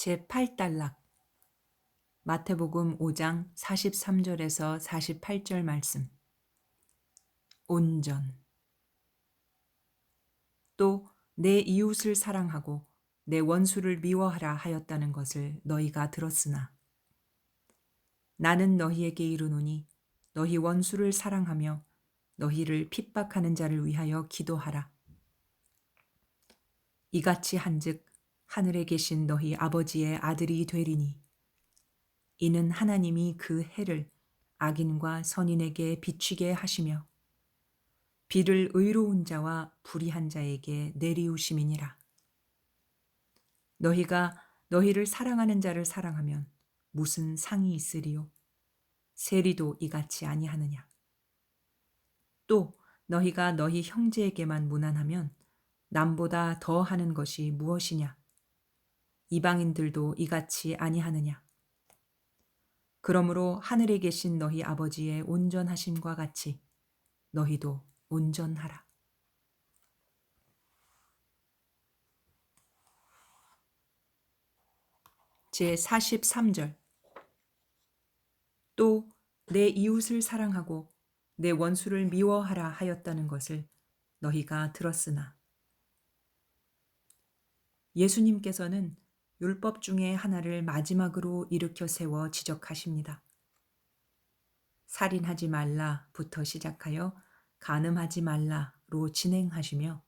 제8단락 마태복음 5장 43절에서 48절 말씀. 온전. 또 내 이웃을 사랑하고 내 원수를 미워하라 하였다는 것을 너희가 들었으나 나는 너희에게 이르노니 너희 원수를 사랑하며 너희를 핍박하는 자를 위하여 기도하라. 이같이 한즉 하늘에 계신 너희 아버지의 아들이 되리니 이는 하나님이 그 해를 악인과 선인에게 비추게 하시며 비를 의로운 자와 불의한 자에게 내리우심이니라. 너희가 너희를 사랑하는 자를 사랑하면 무슨 상이 있으리요? 세리도 이같이 아니하느냐? 또 너희가 너희 형제에게만 무난하면 남보다 더 하는 것이 무엇이냐? 이방인들도 이같이 아니하느냐? 그러므로 하늘에 계신 너희 아버지의 온전하심과 같이 너희도 온전하라. 제43절. 또 내 이웃을 사랑하고 내 원수를 미워하라 하였다는 것을 너희가 들었으나 예수님께서는 율법 중에 하나를 마지막으로 일으켜 세워 지적하십니다. 살인하지 말라부터 시작하여 간음하지 말라로 진행하시며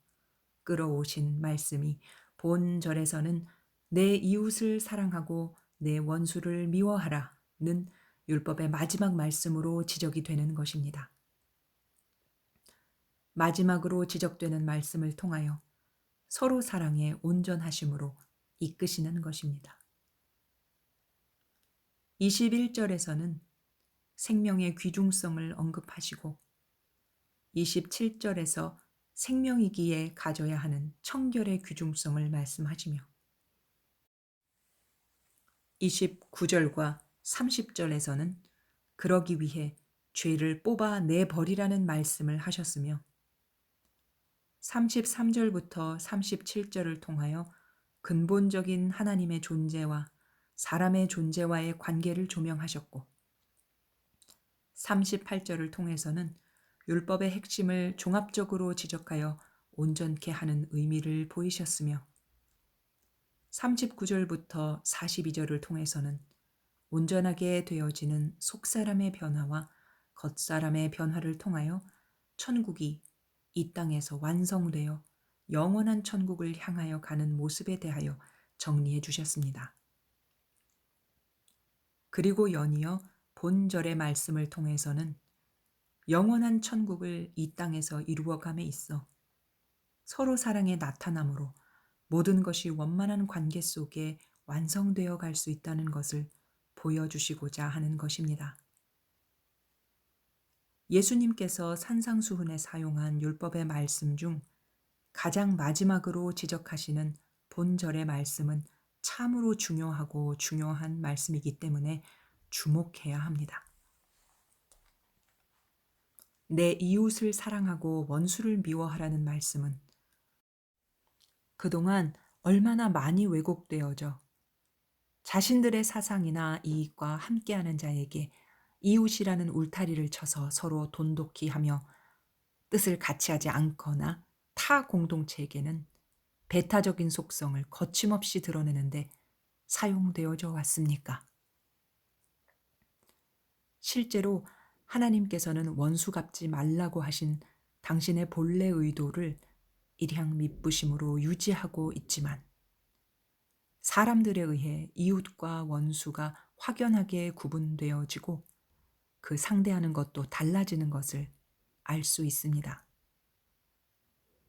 끌어오신 말씀이 본절에서는 내 이웃을 사랑하고 내 원수를 미워하라는 율법의 마지막 말씀으로 지적이 되는 것입니다. 마지막으로 지적되는 말씀을 통하여 서로 사랑의 온전하심으로 이끄시는 것입니다. 21절에서는 생명의 귀중성을 언급하시고 27절에서 생명이기에 가져야 하는 청결의 귀중성을 말씀하시며 29절과 30절에서는 그러기 위해 죄를 뽑아 내버리라는 말씀을 하셨으며 33절부터 37절을 통하여 근본적인 하나님의 존재와 사람의 존재와의 관계를 조명하셨고 38절을 통해서는 율법의 핵심을 종합적으로 지적하여 온전케 하는 의미를 보이셨으며 39절부터 42절을 통해서는 온전하게 되어지는 속사람의 변화와 겉사람의 변화를 통하여 천국이 이 땅에서 완성되어 영원한 천국을 향하여 가는 모습에 대하여 정리해 주셨습니다. 그리고 연이어 본절의 말씀을 통해서는 영원한 천국을 이 땅에서 이루어감에 있어 서로 사랑의 나타남으로 모든 것이 원만한 관계 속에 완성되어 갈 수 있다는 것을 보여주시고자 하는 것입니다. 예수님께서 산상수훈에 사용한 율법의 말씀 중 가장 마지막으로 지적하시는 본절의 말씀은 참으로 중요하고 중요한 말씀이기 때문에 주목해야 합니다. 내 이웃을 사랑하고 원수를 미워하라는 말씀은 그동안 얼마나 많이 왜곡되어져 자신들의 사상이나 이익과 함께하는 자에게 이웃이라는 울타리를 쳐서 서로 돈독히 하며 뜻을 같이 하지 않거나 타 공동체에게는 배타적인 속성을 거침없이 드러내는데 사용되어져 왔습니까? 실제로 하나님께서는 원수 갚지 말라고 하신 당신의 본래 의도를 일향 미쁘심으로 유지하고 있지만 사람들에 의해 이웃과 원수가 확연하게 구분되어지고 그 상대하는 것도 달라지는 것을 알 수 있습니다.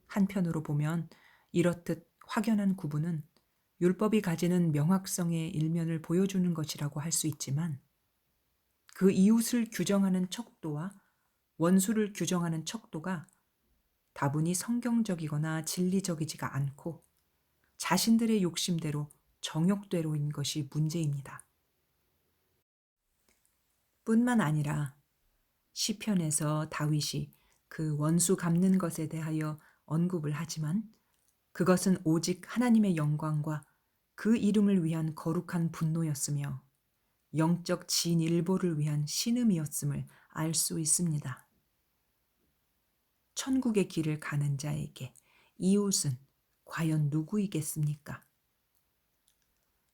한편으로 보면 이렇듯 확연한 구분은 율법이 가지는 명확성의 일면을 보여주는 것이라고 할 수 있지만 그 이웃을 규정하는 척도와 원수를 규정하는 척도가 다분히 성경적이거나 진리적이지가 않고 자신들의 욕심대로 정욕대로인 것이 문제입니다. 뿐만 아니라 시편에서 다윗이 그 원수 갚는 것에 대하여 언급을 하지만 그것은 오직 하나님의 영광과 그 이름을 위한 거룩한 분노였으며 영적 진일보를 위한 신음이었음을 알 수 있습니다. 천국의 길을 가는 자에게 이웃은 과연 누구이겠습니까?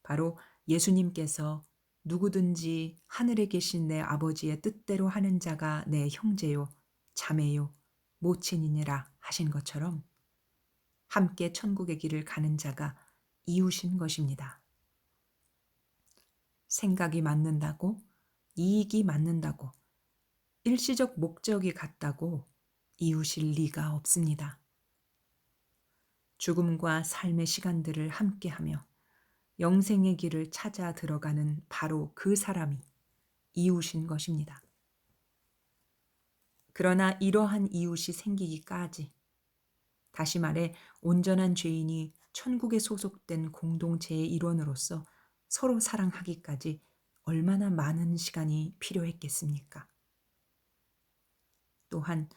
바로 예수님께서 누구든지 하늘에 계신 내 아버지의 뜻대로 하는 자가 내 형제요, 자매요, 모친이니라 하신 것처럼 함께 천국의 길을 가는 자가 이웃인 것입니다. 생각이 맞는다고, 이익이 맞는다고, 일시적 목적이 같다고 이웃일 리가 없습니다. 죽음과 삶의 시간들을 함께하며 영생의 길을 찾아 들어가는 바로 그 사람이 이웃인 것입니다. 그러나 이러한 이웃이 생기기까지, 다시 말해 온전한 죄인이 천국에 소속된 공동체의 일원으로서 서로 사랑하기까지 얼마나 많은 시간이 필요했겠습니까? 또한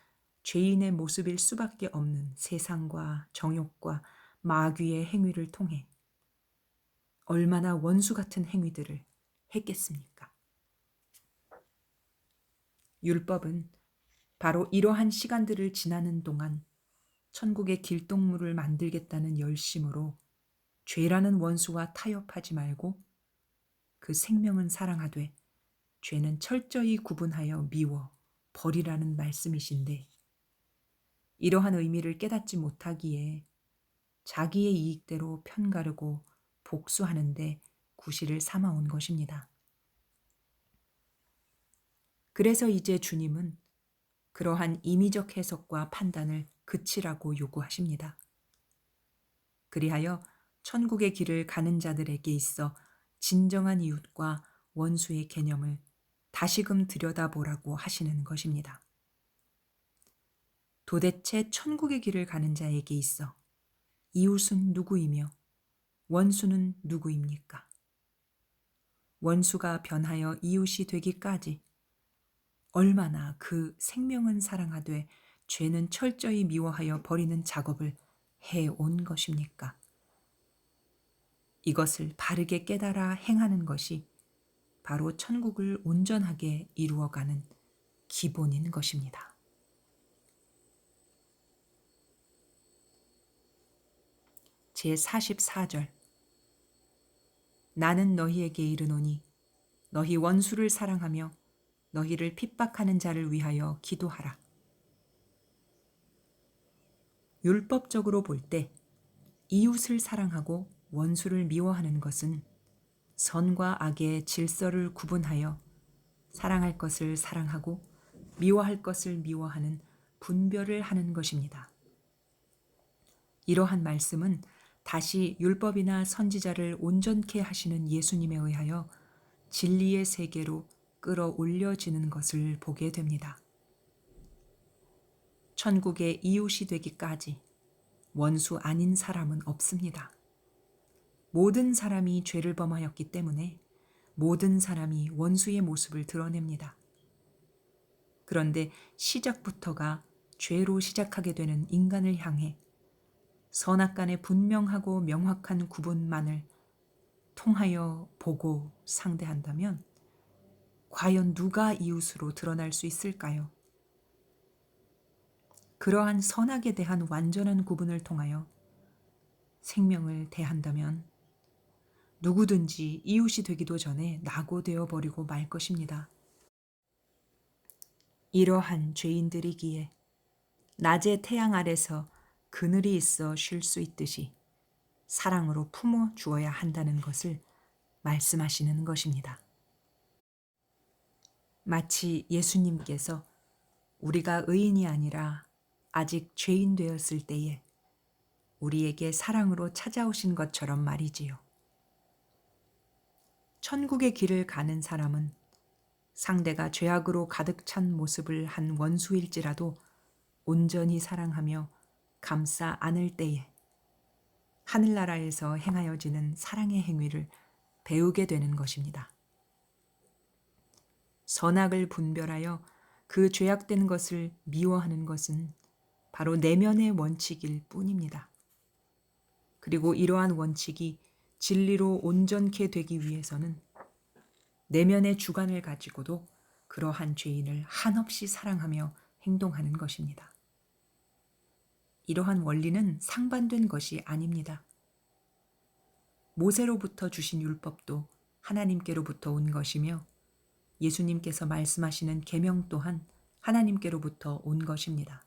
죄인의 모습일 수밖에 없는 세상과 정욕과 마귀의 행위를 통해 얼마나 원수 같은 행위들을 했겠습니까? 율법은 바로 이러한 시간들을 지나는 동안 천국의 길동무를 만들겠다는 열심으로 죄라는 원수와 타협하지 말고 그 생명은 사랑하되 죄는 철저히 구분하여 미워 버리라는 말씀이신데, 이러한 의미를 깨닫지 못하기에 자기의 이익대로 편가르고 복수하는데 구실을 삼아온 것입니다. 그래서 이제 주님은 그러한 임의적 해석과 판단을 그치라고 요구하십니다. 그리하여 천국의 길을 가는 자들에게 있어 진정한 이웃과 원수의 개념을 다시금 들여다보라고 하시는 것입니다. 도대체 천국의 길을 가는 자에게 있어 이웃은 누구이며 원수는 누구입니까? 원수가 변하여 이웃이 되기까지 얼마나 그 생명은 사랑하되 죄는 철저히 미워하여 버리는 작업을 해온 것입니까? 이것을 바르게 깨달아 행하는 것이 바로 천국을 온전하게 이루어가는 기본인 것입니다. 제44절. 나는 너희에게 이르노니 너희 원수를 사랑하며 너희를 핍박하는 자를 위하여 기도하라. 율법적으로 볼 때 이웃을 사랑하고 원수를 미워하는 것은 선과 악의 질서를 구분하여 사랑할 것을 사랑하고 미워할 것을 미워하는 분별을 하는 것입니다. 이러한 말씀은 다시 율법이나 선지자를 온전케 하시는 예수님에 의하여 진리의 세계로 끌어올려지는 것을 보게 됩니다. 천국의 이웃이 되기까지 원수 아닌 사람은 없습니다. 모든 사람이 죄를 범하였기 때문에 모든 사람이 원수의 모습을 드러냅니다. 그런데 시작부터가 죄로 시작하게 되는 인간을 향해 선악간의 분명하고 명확한 구분만을 통하여 보고 상대한다면 과연 누가 이웃으로 드러날 수 있을까요? 그러한 선악에 대한 완전한 구분을 통하여 생명을 대한다면 누구든지 이웃이 되기도 전에 낙오되어 버리고 말 것입니다. 이러한 죄인들이기에 낮의 태양 아래서 그늘이 있어 쉴 수 있듯이 사랑으로 품어 주어야 한다는 것을 말씀하시는 것입니다. 마치 예수님께서 우리가 의인이 아니라 아직 죄인 되었을 때에 우리에게 사랑으로 찾아오신 것처럼 말이지요. 천국의 길을 가는 사람은 상대가 죄악으로 가득 찬 모습을 한 원수일지라도 온전히 사랑하며 감싸 안을 때에 하늘나라에서 행하여지는 사랑의 행위를 배우게 되는 것입니다. 선악을 분별하여 그 죄악된 것을 미워하는 것은 바로 내면의 원칙일 뿐입니다. 그리고 이러한 원칙이 진리로 온전케 되기 위해서는 내면의 주관을 가지고도 그러한 죄인을 한없이 사랑하며 행동하는 것입니다. 이러한 원리는 상반된 것이 아닙니다. 모세로부터 주신 율법도 하나님께로부터 온 것이며 예수님께서 말씀하시는 계명 또한 하나님께로부터 온 것입니다.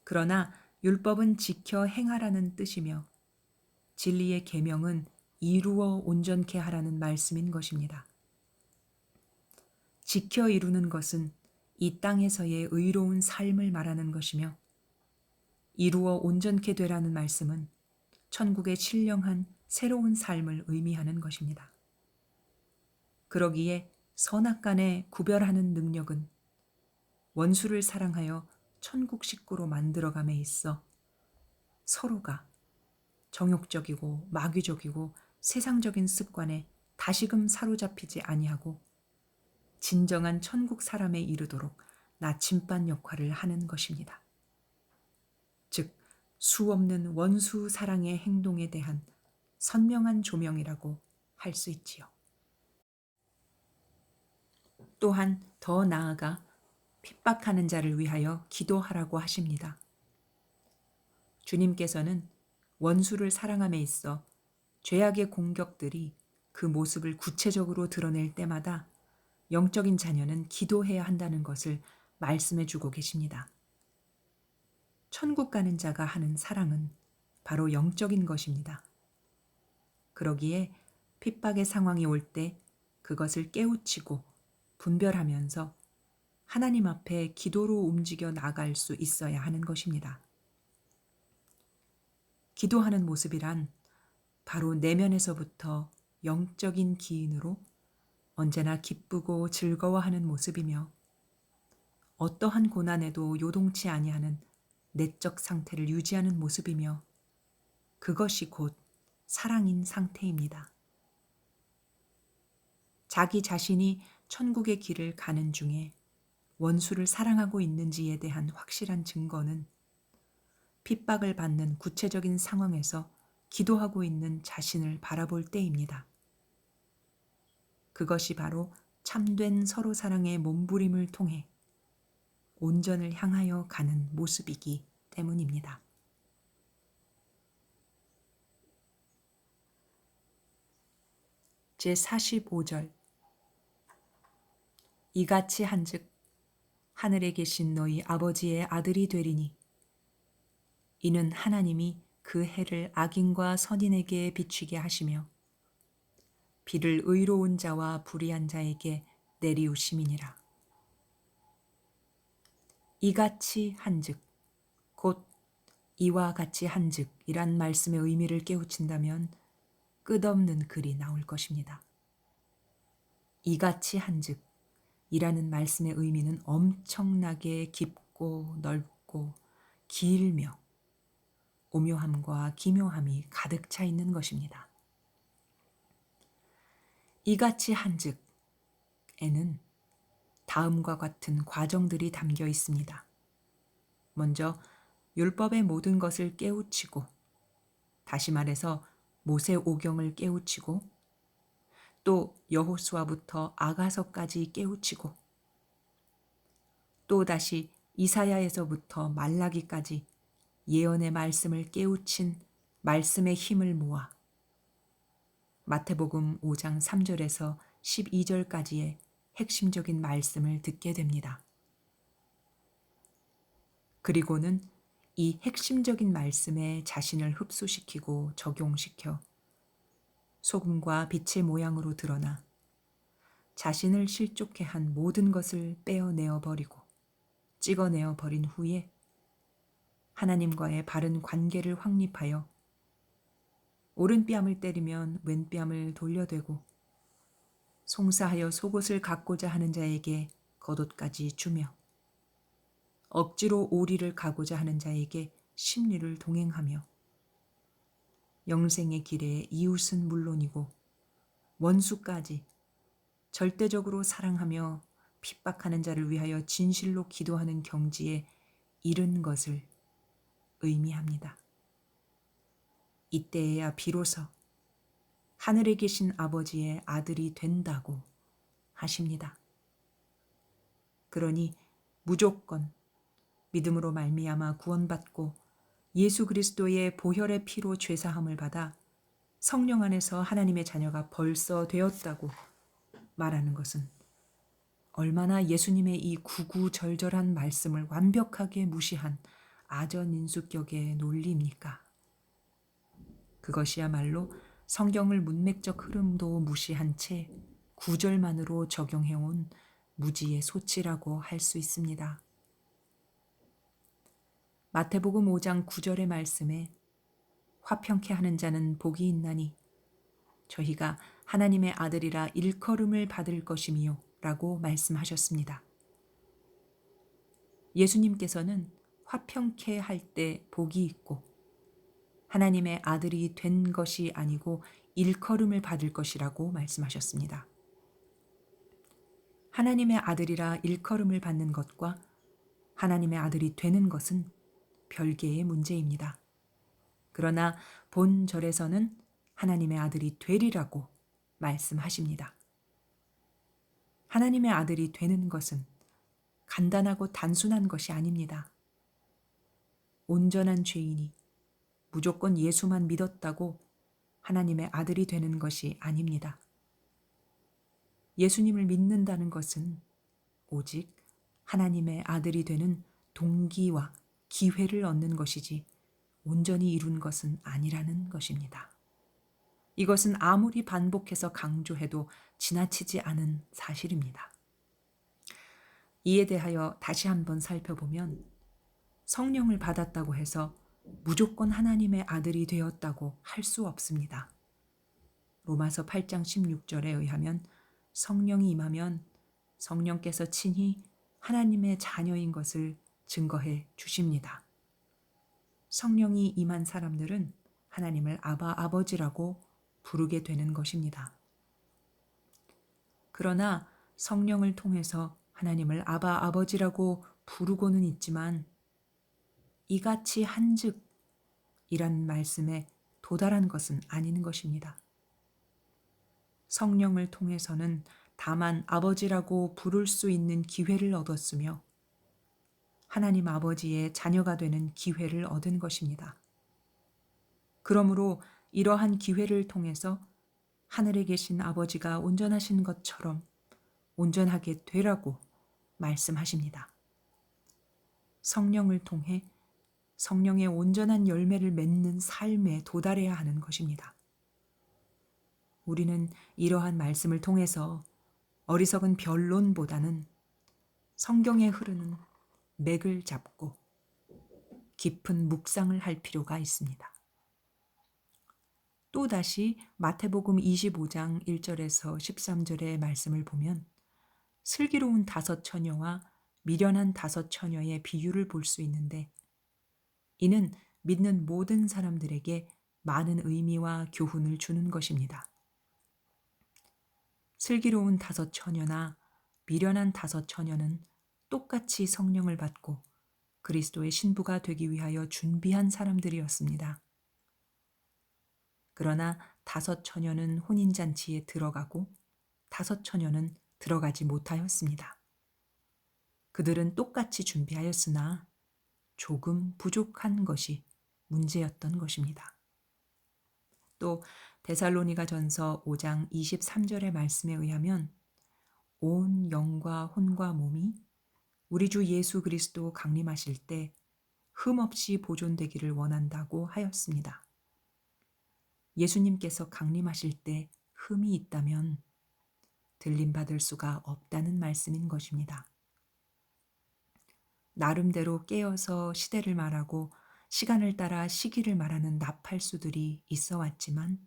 그러나 율법은 지켜 행하라는 뜻이며 진리의 계명은 이루어 온전케 하라는 말씀인 것입니다. 지켜 이루는 것은 이 땅에서의 의로운 삶을 말하는 것이며 이루어 온전케 되라는 말씀은 천국의 신령한 새로운 삶을 의미하는 것입니다. 그러기에 선악간에 구별하는 능력은 원수를 사랑하여 천국 식구로 만들어감에 있어 서로가 정욕적이고 마귀적이고 세상적인 습관에 다시금 사로잡히지 아니하고 진정한 천국 사람에 이르도록 나침반 역할을 하는 것입니다. 즉, 수없는 원수 사랑의 행동에 대한 선명한 조명이라고 할 수 있지요. 또한 더 나아가 핍박하는 자를 위하여 기도하라고 하십니다. 주님께서는 원수를 사랑함에 있어 죄악의 공격들이 그 모습을 구체적으로 드러낼 때마다 영적인 자녀는 기도해야 한다는 것을 말씀해 주고 계십니다. 천국 가는 자가 하는 사랑은 바로 영적인 것입니다. 그러기에 핍박의 상황이 올 때 그것을 깨우치고 분별하면서 하나님 앞에 기도로 움직여 나갈 수 있어야 하는 것입니다. 기도하는 모습이란 바로 내면에서부터 영적인 기인으로 언제나 기쁘고 즐거워하는 모습이며 어떠한 고난에도 요동치 아니하는 내적 상태를 유지하는 모습이며 그것이 곧 사랑인 상태입니다. 자기 자신이 천국의 길을 가는 중에 원수를 사랑하고 있는지에 대한 확실한 증거는 핍박을 받는 구체적인 상황에서 기도하고 있는 자신을 바라볼 때입니다. 그것이 바로 참된 서로 사랑의 몸부림을 통해 온전을 향하여 가는 모습이기 때문입니다. 제45절 이같이 한즉 하늘에 계신 너희 아버지의 아들이 되리니 이는 하나님이 그 해를 악인과 선인에게 비추게 하시며 비를 의로운 자와 불의한 자에게 내리우심이니라. 이같이 한즉 곧 이와 같이 한즉이란 말씀의 의미를 깨우친다면 끝없는 글이 나올 것입니다. 이같이 한즉이라는 말씀의 의미는 엄청나게 깊고 넓고 길며 오묘함과 기묘함이 가득 차 있는 것입니다. 이같이 한즉에는 다음과 같은 과정들이 담겨 있습니다. 먼저 율법의 모든 것을 깨우치고, 다시 말해서 모세 오경을 깨우치고, 또 여호수아부터 아가서까지 깨우치고, 또 다시 이사야에서부터 말라기까지 예언의 말씀을 깨우친 말씀의 힘을 모아 마태복음 5장 3절에서 12절까지의 핵심적인 말씀을 듣게 됩니다. 그리고는 이 핵심적인 말씀에 자신을 흡수시키고 적용시켜 소금과 빛의 모양으로 드러나 자신을 실족해 한 모든 것을 빼어내어 버리고 찍어내어 버린 후에 하나님과의 바른 관계를 확립하여 오른뺨을 때리면 왼뺨을 돌려대고 송사하여 속옷을 갖고자 하는 자에게 겉옷까지 주며 억지로 오리를 가고자 하는 자에게 심리를 동행하며 영생의 길에 이웃은 물론이고 원수까지 절대적으로 사랑하며 핍박하는 자를 위하여 진실로 기도하는 경지에 이른 것을 의미합니다. 이때에야 비로소 하늘에 계신 아버지의 아들이 된다고 하십니다. 그러니 무조건 믿음으로 말미암아 구원받고 예수 그리스도의 보혈의 피로 죄사함을 받아 성령 안에서 하나님의 자녀가 벌써 되었다고 말하는 것은 얼마나 예수님의 이 구구절절한 말씀을 완벽하게 무시한 아전인수격의 논리입니까? 그것이야말로 성경을 문맥적 흐름도 무시한 채 구절만으로 적용해온 무지의 소치라고 할 수 있습니다. 마태복음 5장 9절의 말씀에 화평케 하는 자는 복이 있나니 저희가 하나님의 아들이라 일컬음을 받을 것이미요 라고 말씀하셨습니다. 예수님께서는 화평케 할 때 복이 있고 하나님의 아들이 된 것이 아니고 일컬음을 받을 것이라고 말씀하셨습니다. 하나님의 아들이라 일컬음을 받는 것과 하나님의 아들이 되는 것은 별개의 문제입니다. 그러나 본절에서는 하나님의 아들이 되리라고 말씀하십니다. 하나님의 아들이 되는 것은 간단하고 단순한 것이 아닙니다. 온전한 죄인이 무조건 예수만 믿었다고 하나님의 아들이 되는 것이 아닙니다. 예수님을 믿는다는 것은 오직 하나님의 아들이 되는 동기와 기회를 얻는 것이지 온전히 이룬 것은 아니라는 것입니다. 이것은 아무리 반복해서 강조해도 지나치지 않은 사실입니다. 이에 대하여 다시 한번 살펴보면 성령을 받았다고 해서 무조건 하나님의 아들이 되었다고 할 수 없습니다. 로마서 8장 16절에 의하면 성령이 임하면 성령께서 친히 하나님의 자녀인 것을 증거해 주십니다. 성령이 임한 사람들은 하나님을 아바 아버지라고 부르게 되는 것입니다. 그러나 성령을 통해서 하나님을 아바 아버지라고 부르고는 있지만 이같이 한즉이란 말씀에 도달한 것은 아닌 것입니다. 성령을 통해서는 다만 아버지라고 부를 수 있는 기회를 얻었으며 하나님 아버지의 자녀가 되는 기회를 얻은 것입니다. 그러므로 이러한 기회를 통해서 하늘에 계신 아버지가 온전하신 것처럼 온전하게 되라고 말씀하십니다. 성령을 통해 성령의 온전한 열매를 맺는 삶에 도달해야 하는 것입니다. 우리는 이러한 말씀을 통해서 어리석은 변론보다는 성경에 흐르는 맥을 잡고 깊은 묵상을 할 필요가 있습니다. 또다시 마태복음 25장 1절에서 13절의 말씀을 보면 슬기로운 5 처녀와 미련한 5 처녀의 비유를 볼 수 있는데 이는 믿는 모든 사람들에게 많은 의미와 교훈을 주는 것입니다. 슬기로운 5 처녀나 미련한 5 처녀는 똑같이 성령을 받고 그리스도의 신부가 되기 위하여 준비한 사람들이었습니다. 그러나 5 처녀는 혼인잔치에 들어가고 5 처녀는 들어가지 못하였습니다. 그들은 똑같이 준비하였으나 조금 부족한 것이 문제였던 것입니다. 또 데살로니가 전서 5장 23절의 말씀에 의하면 온 영과 혼과 몸이 우리 주 예수 그리스도 강림하실 때 흠없이 보존되기를 원한다고 하였습니다. 예수님께서 강림하실 때 흠이 있다면 들림받을 수가 없다는 말씀인 것입니다. 나름대로 깨어서 시대를 말하고 시간을 따라 시기를 말하는 나팔수들이 있어 왔지만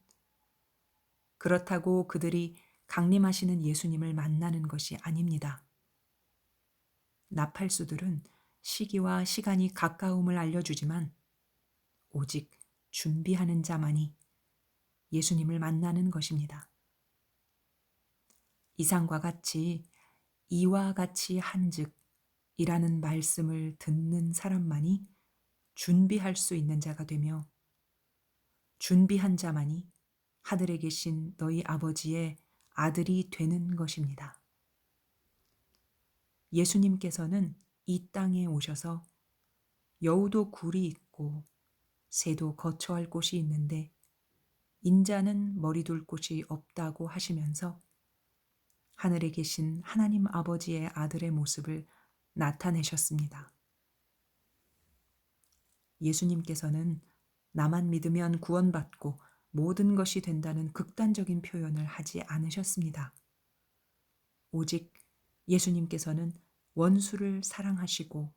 그렇다고 그들이 강림하시는 예수님을 만나는 것이 아닙니다. 나팔수들은 시기와 시간이 가까움을 알려주지만 오직 준비하는 자만이 예수님을 만나는 것입니다. 이상과 같이 이와 같이 한즉이라는 말씀을 듣는 사람만이 준비할 수 있는 자가 되며 준비한 자만이 하늘에 계신 너희 아버지의 아들이 되는 것입니다. 예수님께서는 이 땅에 오셔서 여우도 굴이 있고 새도 거처할 곳이 있는데 인자는 머리 둘 곳이 없다고 하시면서 하늘에 계신 하나님 아버지의 아들의 모습을 나타내셨습니다. 예수님께서는 나만 믿으면 구원받고 모든 것이 된다는 극단적인 표현을 하지 않으셨습니다. 오직 예수님께서는 원수를 사랑하시고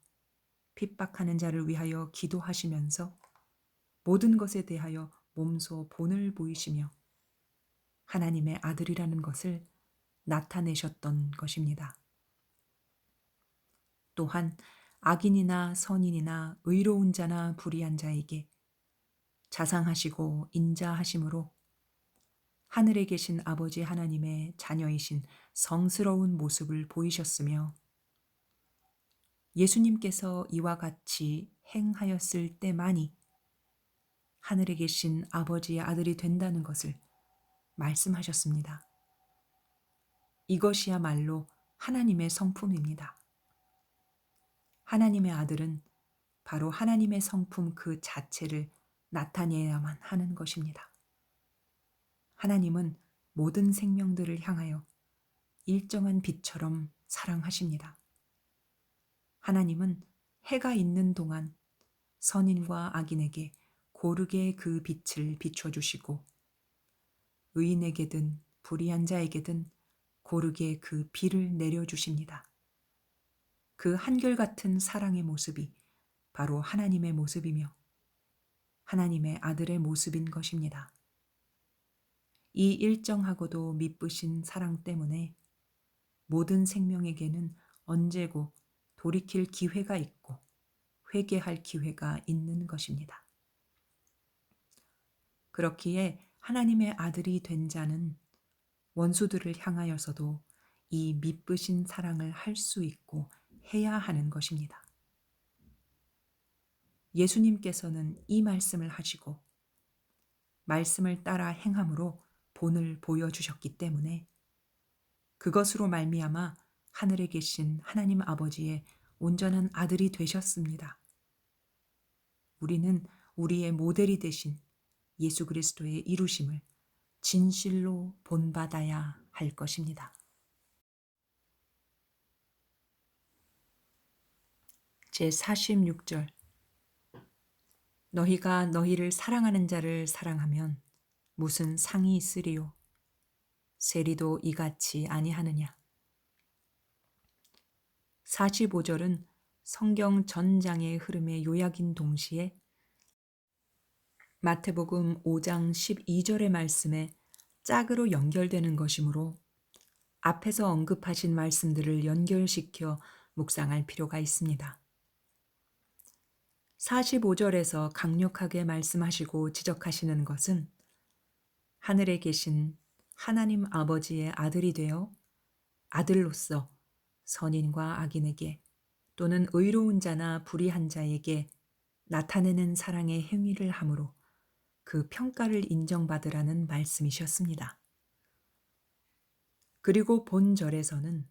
핍박하는 자를 위하여 기도하시면서 모든 것에 대하여 몸소 본을 보이시며 하나님의 아들이라는 것을 나타내셨던 것입니다. 또한 악인이나 선인이나 의로운 자나 불의한 자에게 자상하시고 인자하심으로 하늘에 계신 아버지 하나님의 자녀이신 성스러운 모습을 보이셨으며 예수님께서 이와 같이 행하였을 때만이 하늘에 계신 아버지의 아들이 된다는 것을 말씀하셨습니다. 이것이야말로 하나님의 성품입니다. 하나님의 아들은 바로 하나님의 성품 그 자체를 나타내야만 하는 것입니다. 하나님은 모든 생명들을 향하여 일정한 빛처럼 사랑하십니다. 하나님은 해가 있는 동안 선인과 악인에게 고르게 그 빛을 비춰주시고 의인에게든 불의한 자에게든 고르게 그 비를 내려주십니다. 그 한결같은 사랑의 모습이 바로 하나님의 모습이며 하나님의 아들의 모습인 것입니다. 이 일정하고도 미쁘신 사랑 때문에 모든 생명에게는 언제고 돌이킬 기회가 있고 회개할 기회가 있는 것입니다. 그렇기에 하나님의 아들이 된 자는 원수들을 향하여서도 이 미쁘신 사랑을 할 수 있고 해야 하는 것입니다. 예수님께서는 이 말씀을 하시고 말씀을 따라 행함으로 본을 보여주셨기 때문에 그것으로 말미암아 하늘에 계신 하나님 아버지의 온전한 아들이 되셨습니다. 우리는 우리의 모델이 되신 예수 그리스도의 이루심을 진실로 본받아야 할 것입니다. 제46절 너희가 너희를 사랑하는 자를 사랑하면 무슨 상이 있으리요? 세리도 이같이 아니하느냐? 45절은 성경 전장의 흐름의 요약인 동시에 마태복음 5장 12절의 말씀에 짝으로 연결되는 것이므로 앞에서 언급하신 말씀들을 연결시켜 묵상할 필요가 있습니다. 45절에서 강력하게 말씀하시고 지적하시는 것은 하늘에 계신 하나님 아버지의 아들이 되어 아들로서 선인과 악인에게 또는 의로운 자나 불의한 자에게 나타내는 사랑의 행위를 함으로 그 평가를 인정받으라는 말씀이셨습니다. 그리고 본절에서는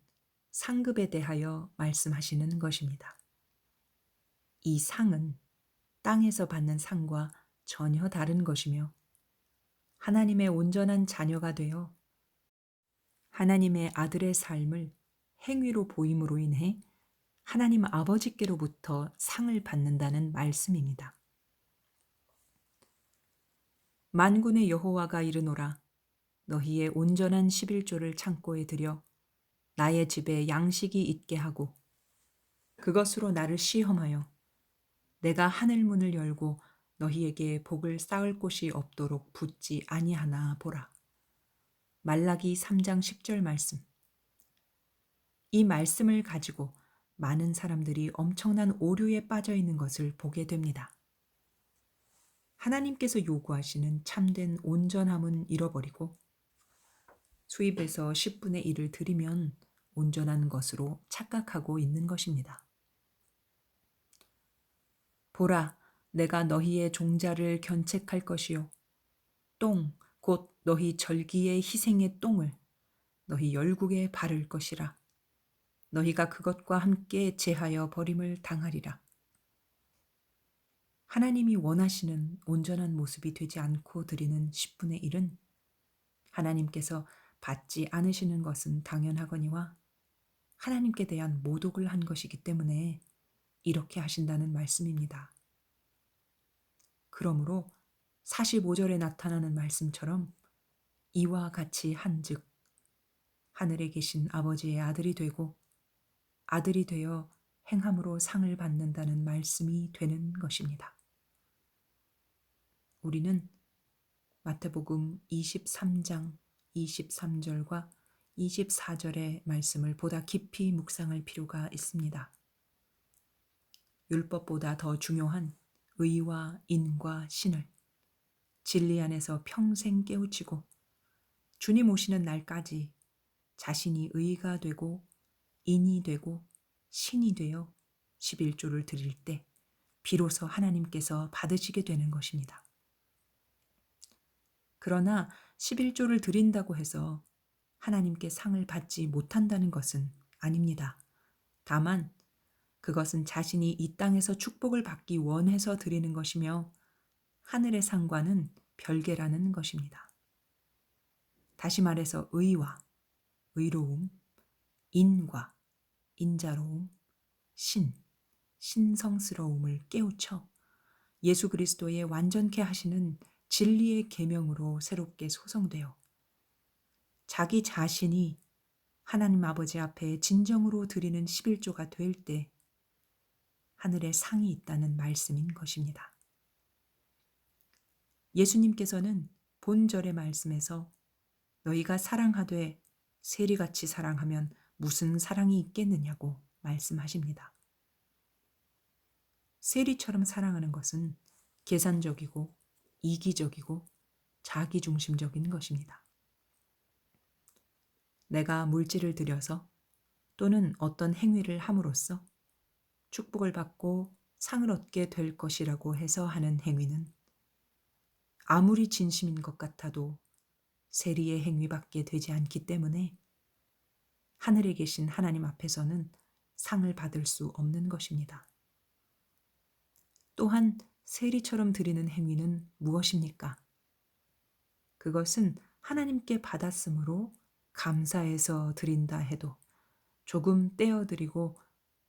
상급에 대하여 말씀하시는 것입니다. 이 상은 땅에서 받는 상과 전혀 다른 것이며 하나님의 온전한 자녀가 되어 하나님의 아들의 삶을 행위로 보임으로 인해 하나님 아버지께로부터 상을 받는다는 말씀입니다. 만군의 여호와가 이르노라 너희의 온전한 11조를 창고에 들여 나의 집에 양식이 있게 하고 그것으로 나를 시험하여 내가 하늘 문을 열고 너희에게 복을 쌓을 곳이 없도록 붙지 아니하나 보라. 말라기 3장 10절 말씀. 이 말씀을 가지고 많은 사람들이 엄청난 오류에 빠져 있는 것을 보게 됩니다. 하나님께서 요구하시는 참된 온전함은 잃어버리고 수입에서 10분의 1을 드리면 온전한 것으로 착각하고 있는 것입니다. 보라, 내가 너희의 종자를 견책할 것이요. 똥, 곧 너희 절기의 희생의 똥을 너희 열국에 바를 것이라. 너희가 그것과 함께 제하여 버림을 당하리라. 하나님이 원하시는 온전한 모습이 되지 않고 드리는 10분의 1은 하나님께서 받지 않으시는 것은 당연하거니와 하나님께 대한 모독을 한 것이기 때문에 이렇게 하신다는 말씀입니다. 그러므로 45절에 나타나는 말씀처럼 이와 같이 한즉 하늘에 계신 아버지의 아들이 되고 아들이 되어 행함으로 상을 받는다는 말씀이 되는 것입니다. 우리는 마태복음 23장 23절과 24절의 말씀을 보다 깊이 묵상할 필요가 있습니다. 율법보다 더 중요한 의와 인과 신을 진리 안에서 평생 깨우치고 주님 오시는 날까지 자신이 의가 되고 인이 되고 신이 되어 11조를 드릴 때 비로소 하나님께서 받으시게 되는 것입니다. 그러나 11조를 드린다고 해서 하나님께 상을 받지 못한다는 것은 아닙니다. 다만 그것은 자신이 이 땅에서 축복을 받기 원해서 드리는 것이며 하늘의 상과는 별개라는 것입니다. 다시 말해서 의와 의로움, 인과 인자로움, 신성스러움을 깨우쳐 예수 그리스도의 완전케 하시는 진리의 계명으로 새롭게 소성되어 자기 자신이 하나님 아버지 앞에 진정으로 드리는 11조가 될 때 하늘에 상이 있다는 말씀인 것입니다. 예수님께서는 본절의 말씀에서 너희가 사랑하되 세리같이 사랑하면 무슨 사랑이 있겠느냐고 말씀하십니다. 세리처럼 사랑하는 것은 계산적이고 이기적이고 자기중심적인 것입니다. 내가 물질을 들여서 또는 어떤 행위를 함으로써 축복을 받고 상을 얻게 될 것이라고 해서 하는 행위는 아무리 진심인 것 같아도 세리의 행위밖에 되지 않기 때문에 하늘에 계신 하나님 앞에서는 상을 받을 수 없는 것입니다. 또한 세리처럼 드리는 행위는 무엇입니까? 그것은 하나님께 받았으므로 감사해서 드린다 해도 조금 떼어 드리고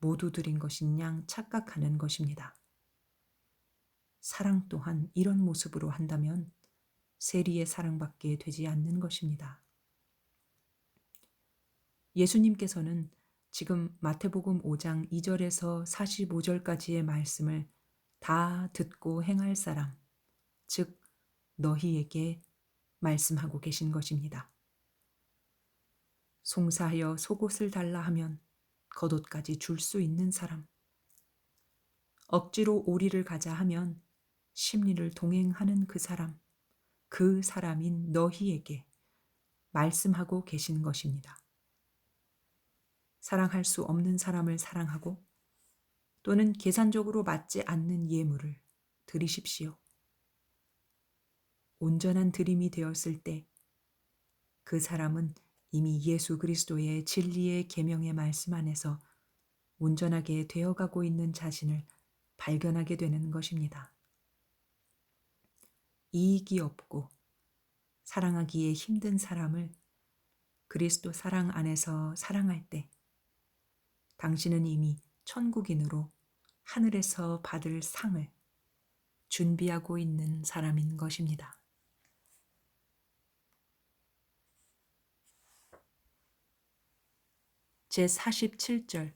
모두 드린 것인 양 착각하는 것입니다. 사랑 또한 이런 모습으로 한다면 세리의 사랑밖에 되지 않는 것입니다. 예수님께서는 지금 마태복음 5장 2절에서 45절까지의 말씀을 다 듣고 행할 사람, 즉 너희에게 말씀하고 계신 것입니다. 송사하여 속옷을 달라 하면 겉옷까지 줄 수 있는 사람, 억지로 오리를 가자 하면 십리를 동행하는 그 사람, 그 사람인 너희에게 말씀하고 계신 것입니다. 사랑할 수 없는 사람을 사랑하고 또는 계산적으로 맞지 않는 예물을 드리십시오. 온전한 드림이 되었을 때 그 사람은 이미 예수 그리스도의 진리의 계명의 말씀 안에서 온전하게 되어가고 있는 자신을 발견하게 되는 것입니다. 이익이 없고 사랑하기에 힘든 사람을 그리스도 사랑 안에서 사랑할 때 당신은 이미 천국인으로 하늘에서 받을 상을 준비하고 있는 사람인 것입니다. 제47절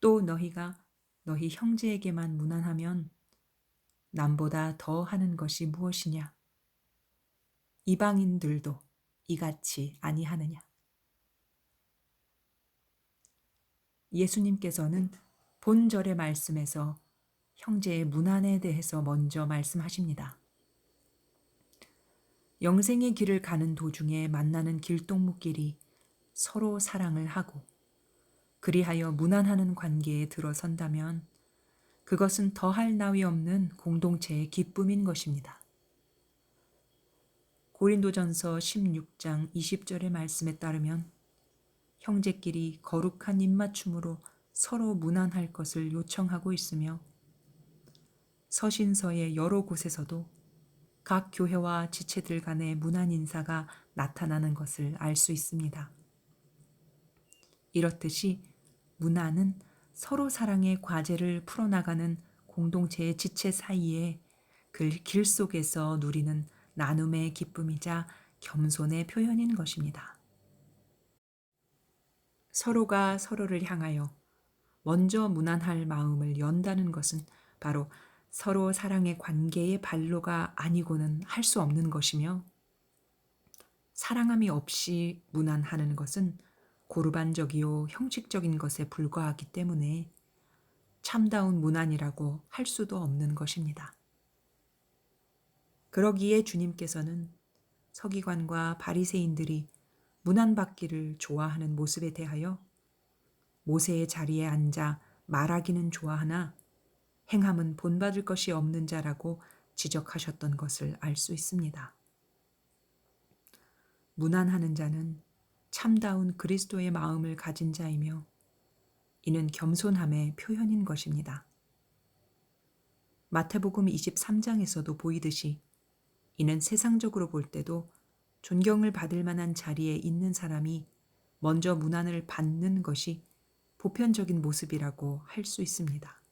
또 너희가 너희 형제에게만 무난하면 남보다 더 하는 것이 무엇이냐? 이방인들도 이같이 아니하느냐? 예수님께서는 본절의 말씀에서 형제의 문안에 대해서 먼저 말씀하십니다. 영생의 길을 가는 도중에 만나는 길동무끼리 서로 사랑을 하고 그리하여 문안하는 관계에 들어선다면 그것은 더할 나위 없는 공동체의 기쁨인 것입니다. 고린도전서 16장 20절의 말씀에 따르면 형제끼리 거룩한 입맞춤으로 서로 문안할 것을 요청하고 있으며 서신서의 여러 곳에서도 각 교회와 지체들 간의 문안 인사가 나타나는 것을 알 수 있습니다. 이렇듯이 문안은 서로 사랑의 과제를 풀어나가는 공동체의 지체 사이에 그 길 속에서 누리는 나눔의 기쁨이자 겸손의 표현인 것입니다. 서로가 서로를 향하여 먼저 문안할 마음을 연다는 것은 바로 서로 사랑의 관계의 발로가 아니고는 할 수 없는 것이며, 사랑함이 없이 문안하는 것은 고르반적이요 형식적인 것에 불과하기 때문에 참다운 문안이라고 할 수도 없는 것입니다. 그러기에 주님께서는 서기관과 바리새인들이 문안받기를 좋아하는 모습에 대하여 모세의 자리에 앉아 말하기는 좋아하나 행함은 본받을 것이 없는 자라고 지적하셨던 것을 알 수 있습니다. 문안하는 자는 참다운 그리스도의 마음을 가진 자이며 이는 겸손함의 표현인 것입니다. 마태복음 23장에서도 보이듯이 이는 세상적으로 볼 때도 존경을 받을 만한 자리에 있는 사람이 먼저 문안을 받는 것이 보편적인 모습이라고 할 수 있습니다.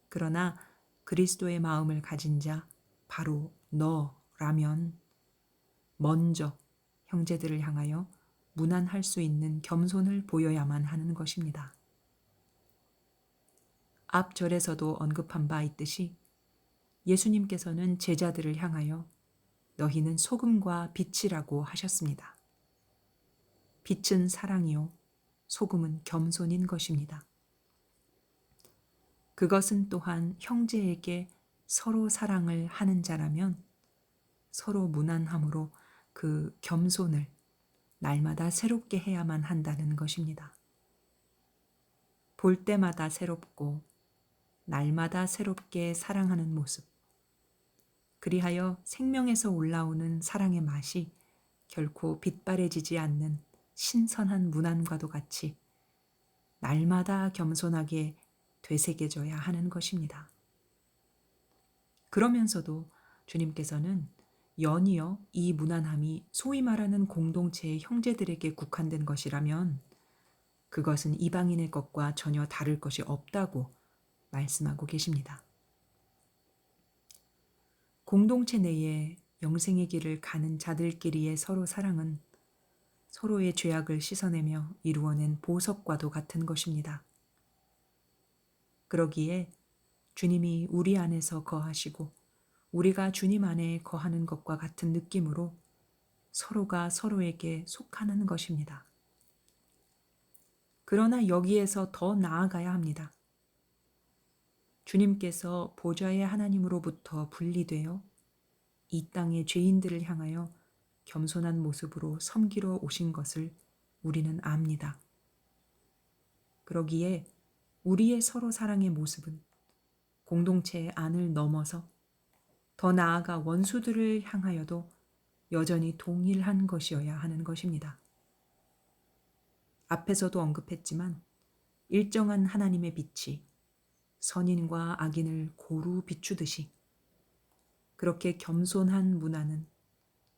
그러나 그리스도의 마음을 가진 자, 바로 너라면 먼저 형제들을 향하여 문안할 수 있는 겸손을 보여야만 하는 것입니다. 앞 절에서도 언급한 바 있듯이 예수님께서는 제자들을 향하여 너희는 소금과 빛이라고 하셨습니다. 빛은 사랑이요, 소금은 겸손인 것입니다. 그것은 또한 형제에게 서로 사랑을 하는 자라면 서로 문안함으로 그 겸손을 날마다 새롭게 해야만 한다는 것입니다. 볼 때마다 새롭고 날마다 새롭게 사랑하는 모습, 그리하여 생명에서 올라오는 사랑의 맛이 결코 빛바래지지 않는 신선한 문안과도 같이 날마다 겸손하게 되새겨져야 하는 것입니다. 그러면서도 주님께서는 연이어 이 문안함이 소위 말하는 공동체의 형제들에게 국한된 것이라면 그것은 이방인의 것과 전혀 다를 것이 없다고 말씀하고 계십니다. 공동체 내에 영생의 길을 가는 자들끼리의 서로 사랑은 서로의 죄악을 씻어내며 이루어낸 보석과도 같은 것입니다. 그러기에 주님이 우리 안에서 거하시고 우리가 주님 안에 거하는 것과 같은 느낌으로 서로가 서로에게 속하는 것입니다. 그러나 여기에서 더 나아가야 합니다. 주님께서 보좌의 하나님으로부터 분리되어 이 땅의 죄인들을 향하여 겸손한 모습으로 섬기러 오신 것을 우리는 압니다. 그러기에 우리의 서로 사랑의 모습은 공동체의 안을 넘어서 더 나아가 원수들을 향하여도 여전히 동일한 것이어야 하는 것입니다. 앞에서도 언급했지만 일정한 하나님의 빛이 선인과 악인을 고루 비추듯이 그렇게 겸손한 문화는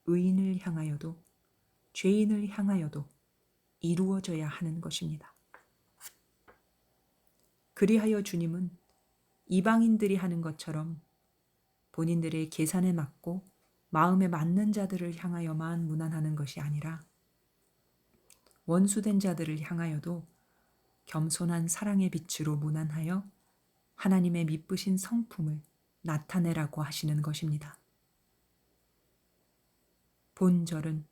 의인을 향하여도 죄인을 향하여도 이루어져야 하는 것입니다. 그리하여 주님은 이방인들이 하는 것처럼 본인들의 계산에 맞고 마음에 맞는 자들을 향하여만 문안하는 것이 아니라 원수된 자들을 향하여도 겸손한 사랑의 빛으로 문안하여 하나님의 미쁘신 성품을 나타내라고 하시는 것입니다. 본절은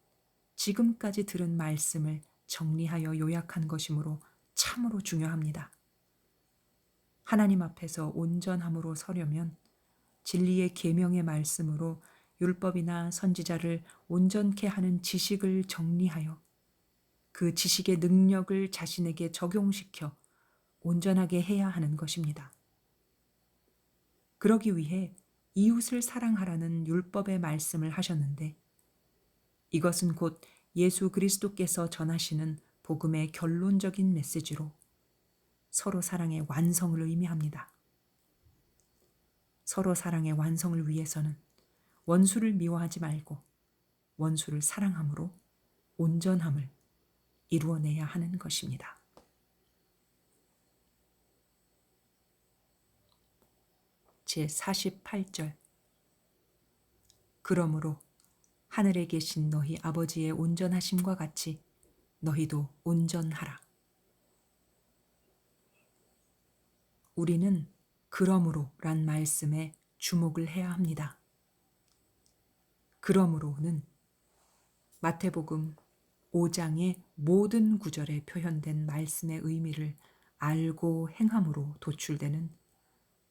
지금까지 들은 말씀을 정리하여 요약한 것이므로 참으로 중요합니다. 하나님 앞에서 온전함으로 서려면 진리의 계명의 말씀으로 율법이나 선지자를 온전케 하는 지식을 정리하여 그 지식의 능력을 자신에게 적용시켜 온전하게 해야 하는 것입니다. 그러기 위해 이웃을 사랑하라는 율법의 말씀을 하셨는데 이것은 곧 예수 그리스도께서 전하시는 복음의 결론적인 메시지로 서로 사랑의 완성을 의미합니다. 서로 사랑의 완성을 위해서는 원수를 미워하지 말고 원수를 사랑함으로 온전함을 이루어내야 하는 것입니다. 제48절 그러므로 하늘에 계신 너희 아버지의 온전하심과 같이 너희도 온전하라. 우리는 그러므로란 말씀에 주목을 해야 합니다. 그러므로는 마태복음 5장의 모든 구절에 표현된 말씀의 의미를 알고 행함으로 도출되는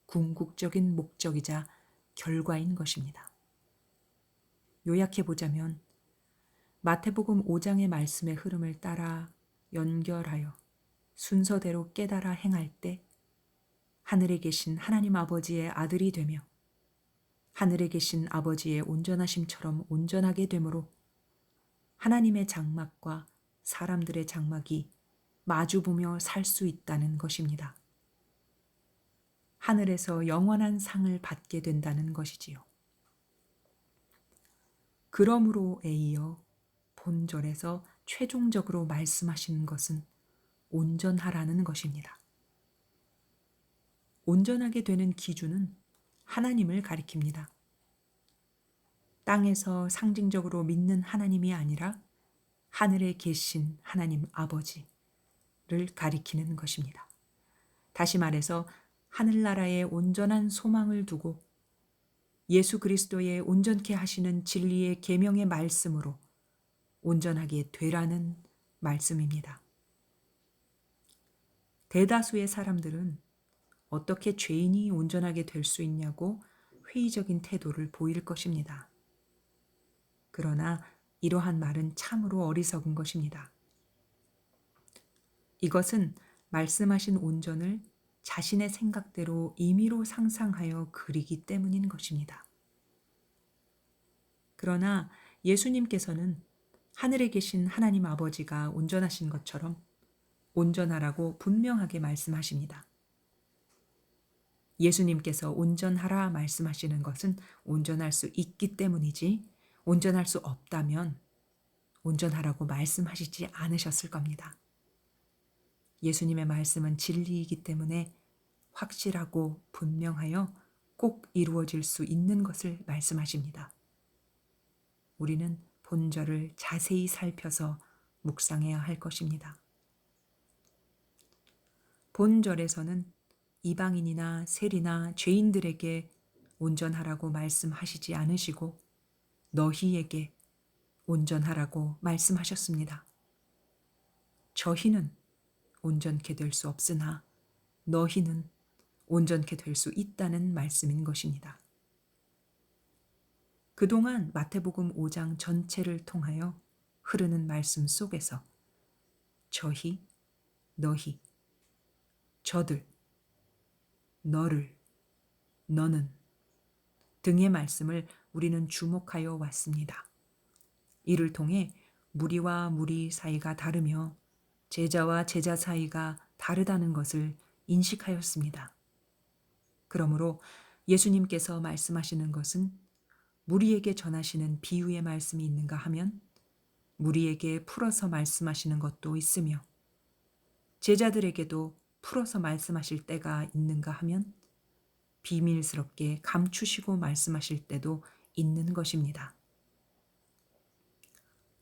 궁극적인 목적이자 결과인 것입니다. 요약해 보자면 마태복음 5장의 말씀의 흐름을 따라 연결하여 순서대로 깨달아 행할 때 하늘에 계신 하나님 아버지의 아들이 되며 하늘에 계신 아버지의 온전하심처럼 온전하게 되므로 하나님의 장막과 사람들의 장막이 마주보며 살 수 있다는 것입니다. 하늘에서 영원한 상을 받게 된다는 것이지요. 그러므로에 이어 본절에서 최종적으로 말씀하시는 것은 온전하라는 것입니다. 온전하게 되는 기준은 하나님을 가리킵니다. 땅에서 상징적으로 믿는 하나님이 아니라 하늘에 계신 하나님 아버지를 가리키는 것입니다. 다시 말해서 하늘나라의 온전한 소망을 두고 예수 그리스도의 온전케 하시는 진리의 계명의 말씀으로 온전하게 되라는 말씀입니다. 대다수의 사람들은 어떻게 죄인이 온전하게 될 수 있냐고 회의적인 태도를 보일 것입니다. 그러나 이러한 말은 참으로 어리석은 것입니다. 이것은 말씀하신 온전을 자신의 생각대로 임의로 상상하여 그리기 때문인 것입니다. 그러나 예수님께서는 하늘에 계신 하나님 아버지가 온전하신 것처럼 온전하라고 분명하게 말씀하십니다. 예수님께서 온전하라 말씀하시는 것은 온전할 수 있기 때문이지 온전할 수 없다면 온전하라고 말씀하시지 않으셨을 겁니다. 예수님의 말씀은 진리이기 때문에 확실하고 분명하여 꼭 이루어질 수 있는 것을 말씀하십니다. 우리는 본절을 자세히 살펴서 묵상해야 할 것입니다. 본절에서는 이방인이나 세리나 죄인들에게 온전하라고 말씀하시지 않으시고 너희에게 온전하라고 말씀하셨습니다. 저희는 온전케 될 수 없으나 너희는 온전케 될 수 있다는 말씀인 것입니다. 그동안 마태복음 5장 전체를 통하여 흐르는 말씀 속에서 저희, 너희, 저들, 너를, 너는 등의 말씀을 우리는 주목하여 왔습니다. 이를 통해 무리와 무리 사이가 다르며 제자와 제자 사이가 다르다는 것을 인식하였습니다. 그러므로 예수님께서 말씀하시는 것은 무리에게 전하시는 비유의 말씀이 있는가 하면 무리에게 풀어서 말씀하시는 것도 있으며 제자들에게도 풀어서 말씀하실 때가 있는가 하면 비밀스럽게 감추시고 말씀하실 때도 있는 것입니다.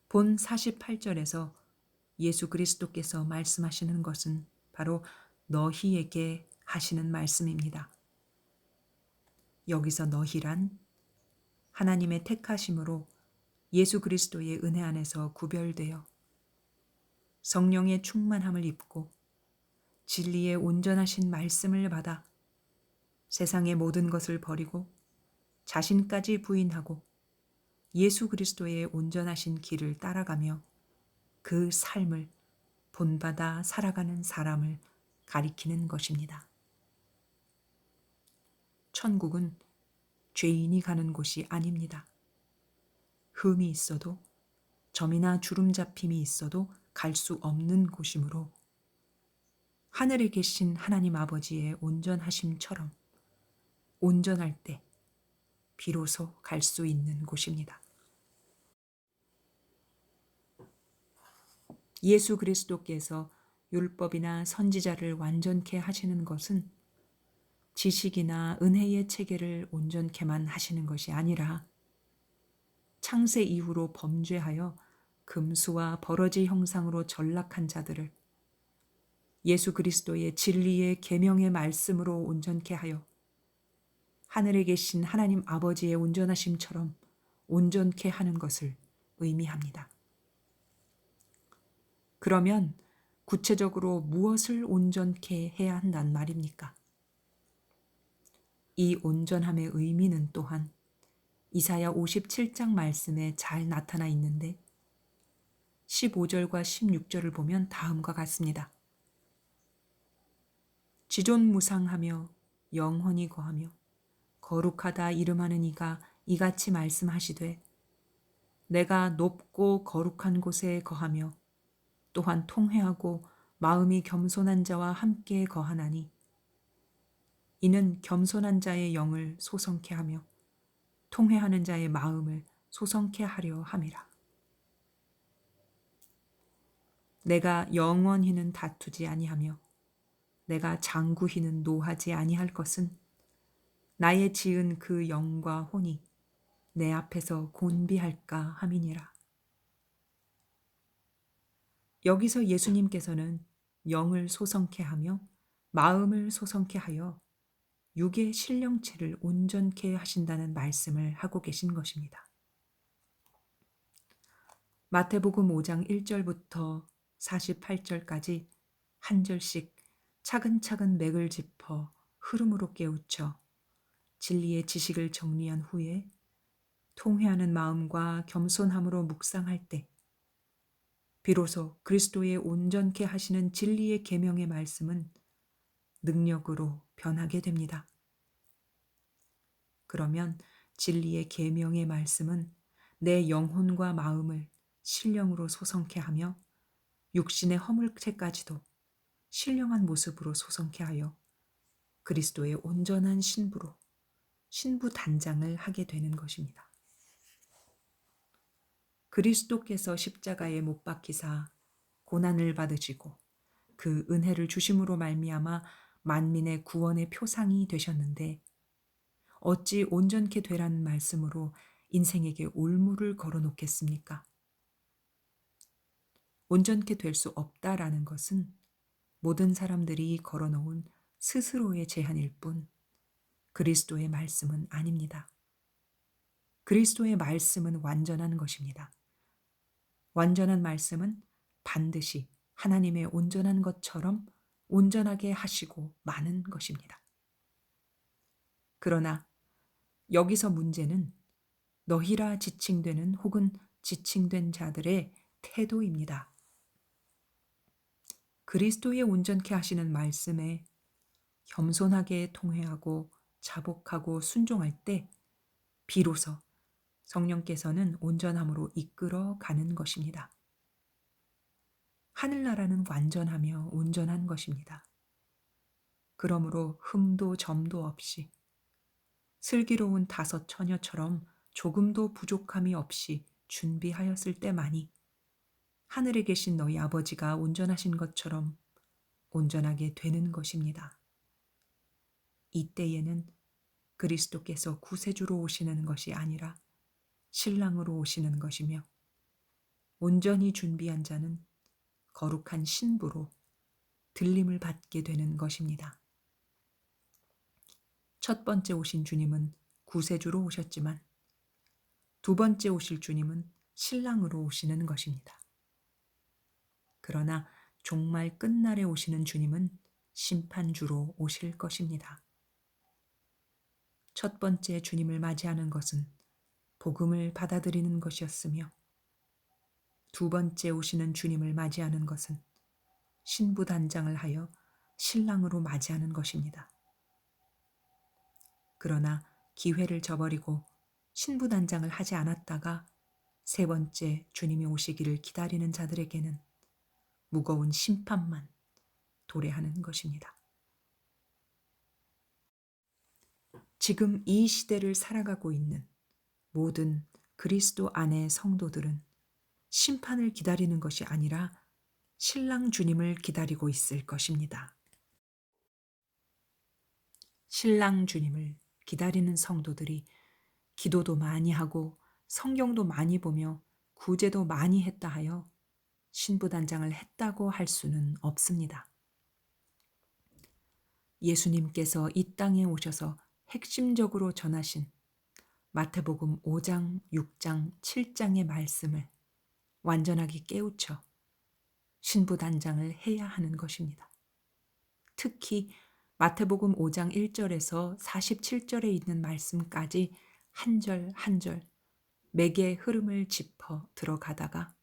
본 48절에서 예수 그리스도께서 말씀하시는 것은 바로 너희에게 하시는 말씀입니다. 여기서 너희란 하나님의 택하심으로 예수 그리스도의 은혜 안에서 구별되어 성령의 충만함을 입고 진리의 온전하신 말씀을 받아 세상의 모든 것을 버리고 자신까지 부인하고 예수 그리스도의 온전하신 길을 따라가며 그 삶을 본받아 살아가는 사람을 가리키는 것입니다. 천국은 죄인이 가는 곳이 아닙니다. 흠이 있어도 점이나 주름 잡힘이 있어도 갈 수 없는 곳이므로 하늘에 계신 하나님 아버지의 온전하심처럼 온전할 때 비로소 갈 수 있는 곳입니다. 예수 그리스도께서 율법이나 선지자를 완전케 하시는 것은 지식이나 은혜의 체계를 온전케만 하시는 것이 아니라 창세 이후로 범죄하여 금수와 버러지 형상으로 전락한 자들을 예수 그리스도의 진리의 계명의 말씀으로 온전케 하여 하늘에 계신 하나님 아버지의 온전하심처럼 온전케 하는 것을 의미합니다. 그러면 구체적으로 무엇을 온전케 해야 한단 말입니까? 이 온전함의 의미는 또한 이사야 57장 말씀에 잘 나타나 있는데 15절과 16절을 보면 다음과 같습니다. 지존무상하며 영원히 거하며 거룩하다 이름하는 이가 이같이 말씀하시되 내가 높고 거룩한 곳에 거하며 또한 통회하고 마음이 겸손한 자와 함께 거하나니 이는 겸손한 자의 영을 소성케 하며 통회하는 자의 마음을 소성케 하려 함이라. 내가 영원히는 다투지 아니하며 내가 장구히는 노하지 아니할 것은 나의 지은 그 영과 혼이 내 앞에서 곤비할까 함이니라. 여기서 예수님께서는 영을 소성케 하며 마음을 소성케 하여 육의 신령체를 온전케 하신다는 말씀을 하고 계신 것입니다. 마태복음 5장 1절부터 48절까지 한 절씩 차근차근 맥을 짚어 흐름으로 깨우쳐 진리의 지식을 정리한 후에 통회하는 마음과 겸손함으로 묵상할 때 비로소 그리스도의 온전케 하시는 진리의 계명의 말씀은 능력으로 변하게 됩니다. 그러면 진리의 계명의 말씀은 내 영혼과 마음을 신령으로 소성케 하며 육신의 허물체까지도 신령한 모습으로 소성케 하여 그리스도의 온전한 신부로 신부 단장을 하게 되는 것입니다. 그리스도께서 십자가에 못 박히사 고난을 받으시고 그 은혜를 주심으로 말미암아 만민의 구원의 표상이 되셨는데 어찌 온전케 되라는 말씀으로 인생에게 올무를 걸어놓겠습니까? 온전케 될 수 없다라는 것은 모든 사람들이 걸어놓은 스스로의 제한일 뿐 그리스도의 말씀은 아닙니다. 그리스도의 말씀은 완전한 것입니다. 완전한 말씀은 반드시 하나님의 온전한 것처럼 온전하게 하시고 마는 것입니다. 그러나 여기서 문제는 너희라 지칭되는 혹은 지칭된 자들의 태도입니다. 그리스도의 온전케 하시는 말씀에 겸손하게 통회하고 자복하고 순종할 때 비로소 성령께서는 온전함으로 이끌어 가는 것입니다. 하늘나라는 완전하며 온전한 것입니다. 그러므로 흠도 점도 없이 슬기로운 다섯 처녀처럼 조금도 부족함이 없이 준비하였을 때만이 하늘에 계신 너희 아버지가 온전하신 것처럼 온전하게 되는 것입니다. 이때에는 그리스도께서 구세주로 오시는 것이 아니라 신랑으로 오시는 것이며 온전히 준비한 자는 거룩한 신부로 들림을 받게 되는 것입니다. 첫 번째 오신 주님은 구세주로 오셨지만 두 번째 오실 주님은 신랑으로 오시는 것입니다. 그러나 종말 끝날에 오시는 주님은 심판주로 오실 것입니다. 첫 번째 주님을 맞이하는 것은 복음을 받아들이는 것이었으며 두 번째 오시는 주님을 맞이하는 것은 신부 단장을 하여 신랑으로 맞이하는 것입니다. 그러나 기회를 저버리고 신부단장을 하지 않았다가 세 번째 주님이 오시기를 기다리는 자들에게는 무거운 심판만 도래하는 것입니다. 지금 이 시대를 살아가고 있는 모든 그리스도 안의 성도들은 심판을 기다리는 것이 아니라 신랑 주님을 기다리고 있을 것입니다. 신랑 주님을 기다리는 성도들이 기도도 많이 하고 성경도 많이 보며 구제도 많이 했다 하여 신부단장을 했다고 할 수는 없습니다. 예수님께서 이 땅에 오셔서 핵심적으로 전하신 마태복음 5장, 6장, 7장의 말씀을 완전하게 깨우쳐 신부단장을 해야 하는 것입니다. 특히 마태복음 5장 1절에서 47절에 있는 말씀까지 한 절 한 절 맥의 흐름을 짚어 들어가다가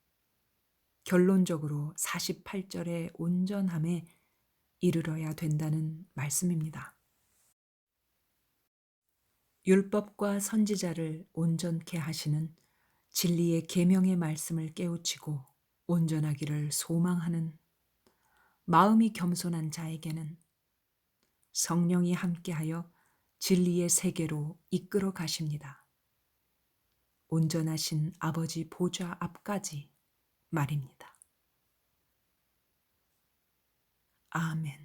결론적으로 48절의 온전함에 이르러야 된다는 말씀입니다. 율법과 선지자를 온전케 하시는 진리의 계명의 말씀을 깨우치고 온전하기를 소망하는 마음이 겸손한 자에게는 성령이 함께하여 진리의 세계로 이끌어 가십니다. 온전하신 아버지 보좌 앞까지 말입니다. 아멘.